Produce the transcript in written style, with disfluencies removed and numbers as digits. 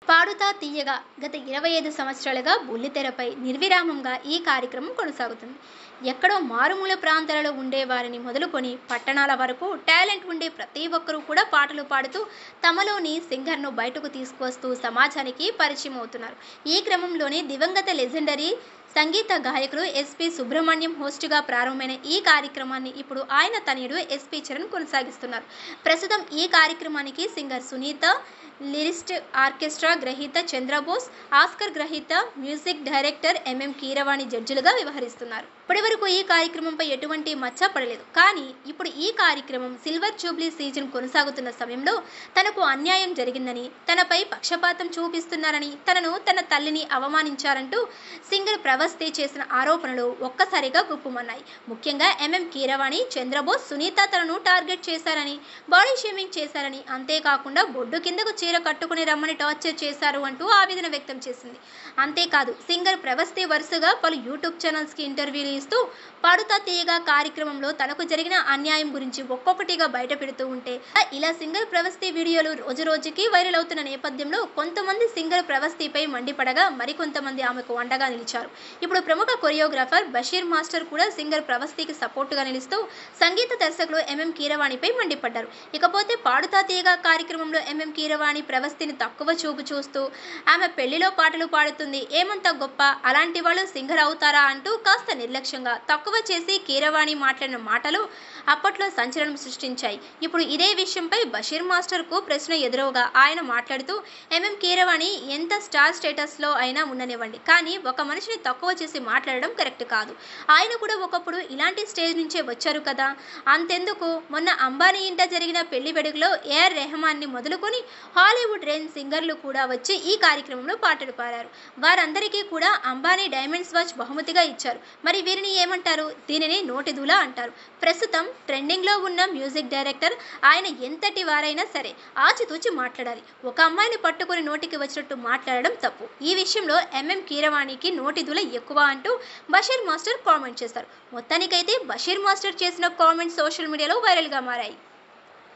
పాడుతా తీయగా గత 25 సంవత్సరాలుగా బుల్లితెరపై నిర్విరామంగా ఈ కార్యక్రమం కొనసాగుతుంది. ఎక్కడో మారుమూల ప్రాంతాలలో ఉండే వారిని మొదలుకొని పట్టణాల వరకు టాలెంట్ ఉండే ప్రతి ఒక్కరూ కూడా పాటలు పాడుతూ తమలోని సింగర్ను బయటకు తీసుకువస్తూ సమాజానికి పరిచయం అవుతున్నారు. ఈ క్రమంలోనే దివంగత లెజెండరీ సంగీత గాయకుడు ఎస్పి సుబ్రహ్మణ్యం హోస్ట్గా ప్రారంభమైన ఈ కార్యక్రమాన్ని ఇప్పుడు ఆయన తనయుడు ఎస్పి చరణ్ కొనసాగిస్తున్నారు. ప్రస్తుతం ఈ కార్యక్రమానికి సింగర్ సునీత, లిరిస్ట్, ఆర్కెస్ట్రా గ్రహీత చంద్రబోస్, ఆస్కర్ గ్రహీత మ్యూజిక్ డైరెక్టర్ ఎంఎం కీరవాణి జడ్జిలుగా వ్యవహరిస్తున్నారు. ఇప్పటివరకు ఈ కార్యక్రమంపై ఎటువంటి మచ్చ పడలేదు. కానీ ఇప్పుడు ఈ కార్యక్రమం సిల్వర్ జూబ్లీ సీజన్ కొనసాగుతున్న సమయంలో తనకు అన్యాయం జరిగిందని, తనపై పక్షపాతం చూపిస్తున్నారని, తనను తన తల్లిని అవమానించారంటూ సింగర్ ప్రవస్తి చేసిన ఆరోపణలు ఒక్కసారిగా గుప్పుమన్నాయి. ముఖ్యంగా ఎంఎం కీరవాణి, చంద్రబోస్, సునీత తనను టార్గెట్ చేశారని, బాడీ షేమింగ్ చేశారని, అంతేకాకుండా బొడ్డు కిందకు చీర కట్టుకుని రమ్మని టార్చర్ చేశారు అంటూ ఆవేదన వ్యక్తం చేసింది. అంతేకాదు సింగర్ ప్రవస్తి వరుసగా పలు యూట్యూబ్ ఛానల్స్కి ఇంటర్వ్యూలు ఇస్తూ పాడుతా తీయగా కార్యక్రమంలో తనకు జరిగిన అన్యాయం గురించి ఒక్కొక్కటిగా బయట పెడుతూ ఉంటే ఇలా సింగర్ ప్రవస్తి వీడియోలు రోజురోజుకి వైరల్ అవుతున్న నేపథ్యంలో కొంతమంది సింగర్ ప్రవస్తిపై మండిపడగా మరికొంతమంది ఆమెకు అండగా నిలిచారు. ఇప్పుడు ప్రముఖ కొరియోగ్రాఫర్ బషీర్ మాస్టర్ కూడా సింగర్ ప్రవస్తికి సపోర్టుగా నిలుస్తూ సంగీత దర్శకులు ఎంఎం కీరవాణిపై మండిపడ్డారు. ఇకపోతే పాడుతా తీయగా కార్యక్రమంలో ఎంఎం కీరవాణి ప్రవస్తిని తక్కువ చూపు చూస్తూ ఆమె పెళ్లిలో పాటలు పాడుతుంది, ఏమంత గొప్ప, అలాంటి వాళ్ళు సింగర్ అవుతారా అంటూ కాస్త నిర్లక్ష్యంగా తక్కువ చేసి కీరవాణి మాట్లాడిన మాటలు అప్పట్లో సంచలనం సృష్టించాయి. ఇప్పుడు ఇదే విషయంపై బషీర్ మాస్టర్కు ప్రశ్న ఎదురవగా ఆయన మాట్లాడుతూ ఎంఎం కీరవాణి ఎంత స్టార్ స్టేటస్లో అయినా ఉండనివ్వండి, కానీ ఒక మనిషిని తక్కువ చేసి మాట్లాడడం కరెక్ట్ కాదు. ఆయన కూడా ఒకప్పుడు ఇలాంటి స్టేజ్ నుంచే వచ్చారు కదా. అంతెందుకు, మొన్న అంబానీ ఇంట జరిగిన పెళ్లి వేడుకలో ఏఆర్ రెహమాన్ని మొదలుకొని హాలీవుడ్ రేంజ్ సింగర్లు కూడా వచ్చి ఈ కార్యక్రమంలో పాటలు పాడారు. వారందరికీ కూడా అంబానీ డైమండ్స్ వాచ్ బహుమతిగా ఇచ్చారు. మరి వీరిని ఏమంటారు? దీనిని నోటిదూల అంటారు. ప్రస్తుతం ట్రెండింగ్లో ఉన్న మ్యూజిక్ డైరెక్టర్ ఆయన ఎంతటి వారైనా సరే ఆచితూచి మాట్లాడాలి. ఒక అమ్మాయిని పట్టుకుని నోటికి వచ్చినట్టు మాట్లాడడం తప్పు. ఈ విషయంలో ఎంఎం కీరవాణికి నోటిదూల ఎక్కువ అంటూ బషీర్ మాస్టర్ కామెంట్ చేశారు. మొత్తానికైతే బషీర్ మాస్టర్ చేసిన కామెంట్స్ సోషల్ మీడియాలో వైరల్గా మారాయి.